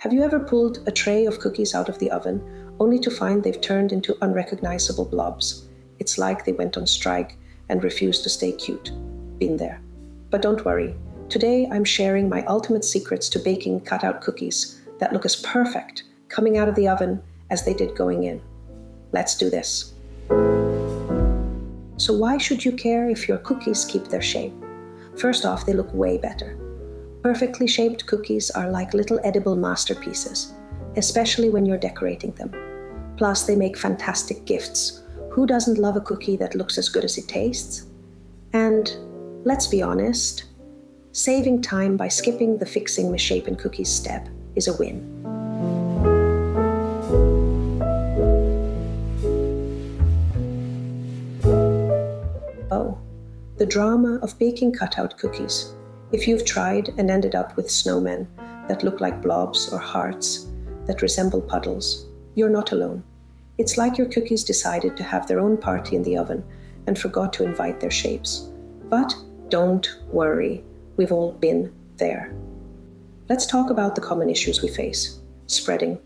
Have you ever pulled a tray of cookies out of the oven only to find they've turned into unrecognizable blobs? It's like they went on strike and refused to stay cute. Been there. But don't worry. Today I'm sharing my ultimate secrets to baking cutout cookies that look as perfect coming out of the oven as they did going in. Let's do this. So why should you care if your cookies keep their shape? First off, they look way better. Perfectly shaped cookies are like little edible masterpieces, especially when you're decorating them. Plus, they make fantastic gifts. Who doesn't love a cookie that looks as good as it tastes? And let's be honest, saving time by skipping the fixing misshapen cookies step is a win. Oh, the drama of baking cutout cookies. If you've tried and ended up with snowmen that look like blobs or hearts that resemble puddles, you're not alone. It's like your cookies decided to have their own party in the oven and forgot to invite their shapes. But don't worry, we've all been there. Let's talk about the common issues we face. Spreading.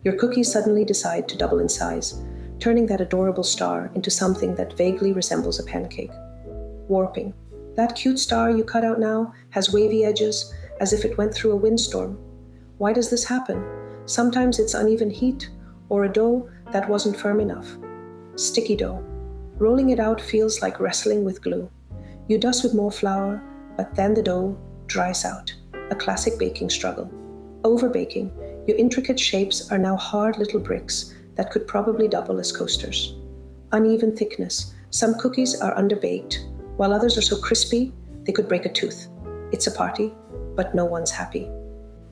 Your cookies suddenly decide to double in size, turning that adorable star into something that vaguely resembles a pancake. Warping. That cute star you cut out now has wavy edges as if it went through a windstorm. Why does this happen? Sometimes it's uneven heat or a dough that wasn't firm enough. Sticky dough. Rolling it out feels like wrestling with glue. You dust with more flour, but then the dough dries out. A classic baking struggle. Overbaking. Your intricate shapes are now hard little bricks that could probably double as coasters. Uneven thickness. Some cookies are underbaked, while others are so crispy they could break a tooth. It's a party, but no one's happy.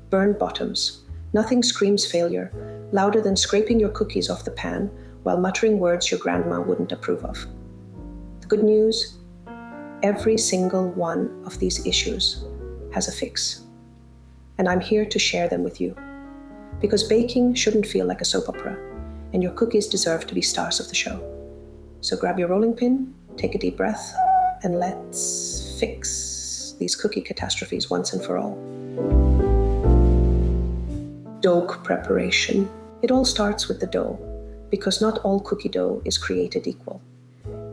Burned bottoms. Nothing screams failure louder than scraping your cookies off the pan while muttering words your grandma wouldn't approve of. The good news, every single one of these issues has a fix. And I'm here to share them with you. Because baking shouldn't feel like a soap opera, and your cookies deserve to be stars of the show. So grab your rolling pin, take a deep breath, and let's fix these cookie catastrophes once and for all. Dough preparation. It all starts with the dough, because not all cookie dough is created equal.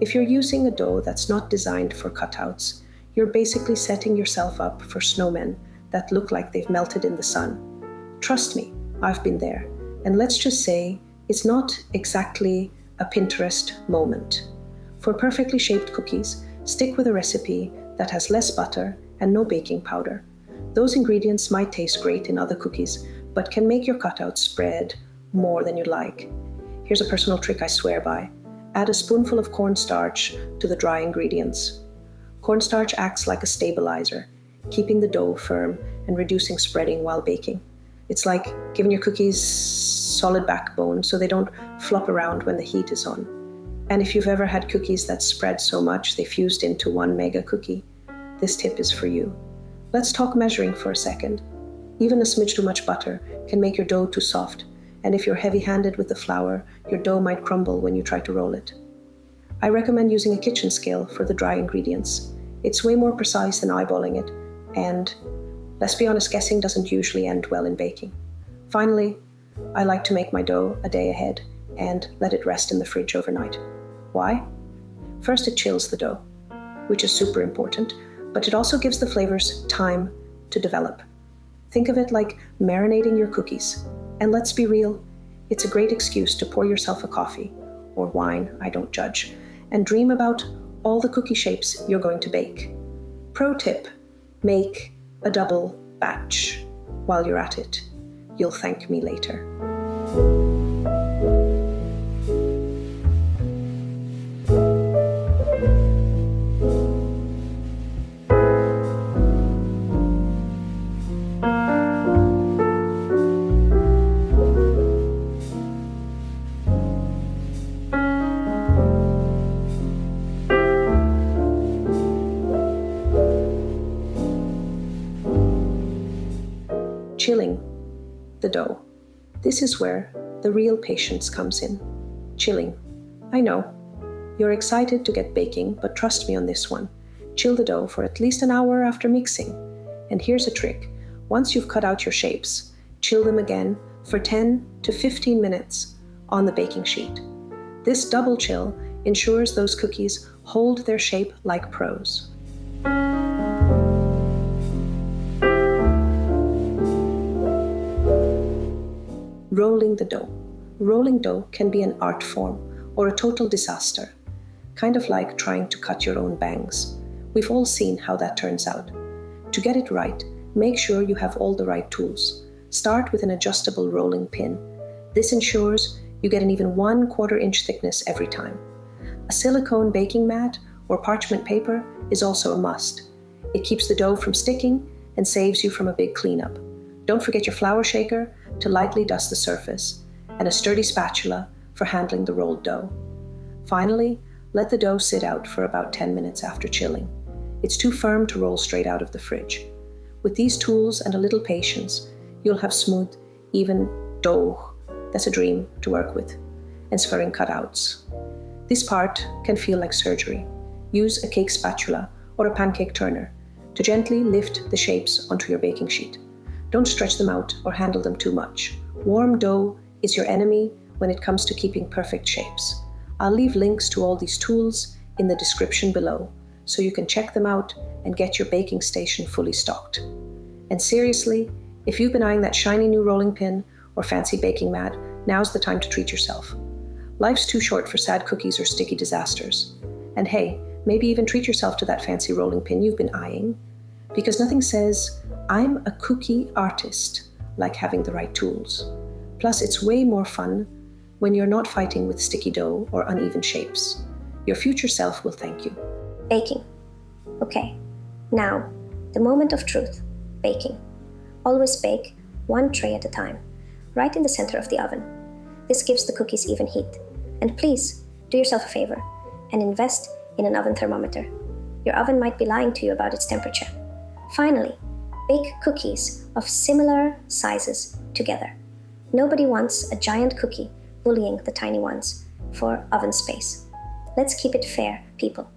If you're using a dough that's not designed for cutouts, you're basically setting yourself up for snowmen that look like they've melted in the sun. Trust me, I've been there. And let's just say, it's not exactly a Pinterest moment. For perfectly shaped cookies, stick with a recipe that has less butter and no baking powder. Those ingredients might taste great in other cookies, but can make your cutouts spread more than you'd like. Here's a personal trick I swear by. Add a spoonful of cornstarch to the dry ingredients. Cornstarch acts like a stabilizer, keeping the dough firm and reducing spreading while baking. It's like giving your cookies solid backbone so they don't flop around when the heat is on. And if you've ever had cookies that spread so much they fused into one mega cookie, this tip is for you. Let's talk measuring for a second. Even a smidge too much butter can make your dough too soft, and if you're heavy-handed with the flour, your dough might crumble when you try to roll it. I recommend using a kitchen scale for the dry ingredients. It's way more precise than eyeballing it, and let's be honest, guessing doesn't usually end well in baking. Finally, I like to make my dough a day ahead and let it rest in the fridge overnight. Why? First, it chills the dough, which is super important, but it also gives the flavors time to develop. Think of it like marinating your cookies. And let's be real, it's a great excuse to pour yourself a coffee, or wine, I don't judge, and dream about all the cookie shapes you're going to bake. Pro tip, make a double batch while you're at it. You'll thank me later. Chilling the dough. This is where the real patience comes in. Chilling. I know, you're excited to get baking, but trust me on this one. Chill the dough for at least an hour after mixing. And here's a trick. Once you've cut out your shapes, Chill them again for 10 to 15 minutes on the baking sheet. This double chill ensures those cookies hold their shape like pros. Rolling the dough. Rolling dough can be an art form or a total disaster, kind of like trying to cut your own bangs. We've all seen how that turns out. To get it right, make sure you have all the right tools. Start with an adjustable rolling pin. This ensures you get an even 1/4 inch thickness every time. A silicone baking mat or parchment paper is also a must. It keeps the dough from sticking and saves you from a big cleanup. Don't forget your flour shaker to lightly dust the surface, and a sturdy spatula for handling the rolled dough. Finally, let the dough sit out for about 10 minutes after chilling. It's too firm to roll straight out of the fridge. With these tools and a little patience, you'll have smooth, even dough that's a dream to work with, and spherical cutouts. This part can feel like surgery. Use a cake spatula or a pancake turner to gently lift the shapes onto your baking sheet. Don't stretch them out or handle them too much. Warm dough is your enemy when it comes to keeping perfect shapes. I'll leave links to all these tools in the description below, so you can check them out and get your baking station fully stocked. And seriously, if you've been eyeing that shiny new rolling pin or fancy baking mat, now's the time to treat yourself. Life's too short for sad cookies or sticky disasters. And hey, maybe even treat yourself to that fancy rolling pin you've been eyeing, because nothing says, "I'm a cookie artist," like having the right tools. Plus, it's way more fun when you're not fighting with sticky dough or uneven shapes. Your future self will thank you. Baking. Okay, now, the moment of truth, baking. Always bake 1 tray at a time, right in the center of the oven. This gives the cookies even heat. And please, do yourself a favor and invest in an oven thermometer. Your oven might be lying to you about its temperature. Finally, bake cookies of similar sizes together. Nobody wants a giant cookie bullying the tiny ones for oven space. Let's keep it fair, people.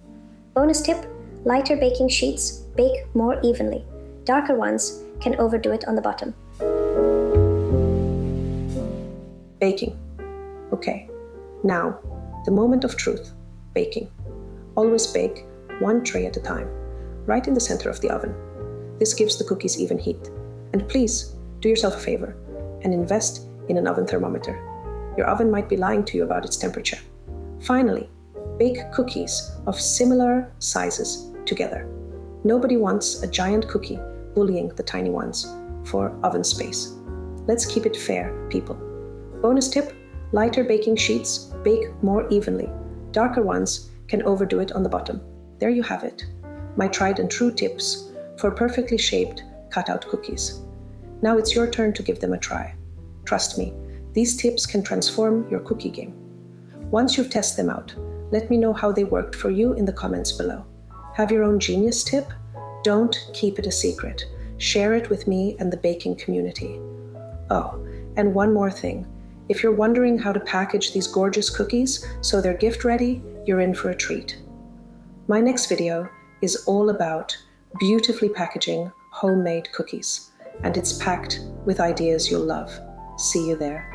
Bonus tip, lighter baking sheets bake more evenly. Darker ones can overdo it on the bottom. Baking. Okay, now, the moment of truth, baking. Always bake 1 tray at a time, right in the center of the oven. This gives the cookies even heat. And please, do yourself a favor and invest in an oven thermometer. Your oven might be lying to you about its temperature. Finally, bake cookies of similar sizes together. Nobody wants a giant cookie bullying the tiny ones for oven space. Let's keep it fair, people. Bonus tip, lighter baking sheets bake more evenly. Darker ones can overdo it on the bottom. There you have it, my tried and true tips for perfectly shaped cutout cookies. Now it's your turn to give them a try. Trust me, these tips can transform your cookie game. Once you've tested them out, let me know how they worked for you in the comments below. Have your own genius tip? Don't keep it a secret. Share it with me and the baking community. Oh, and one more thing. If you're wondering how to package these gorgeous cookies so they're gift ready, you're in for a treat. My next video is all about beautifully packaging homemade cookies, and it's packed with ideas you'll love. See you there.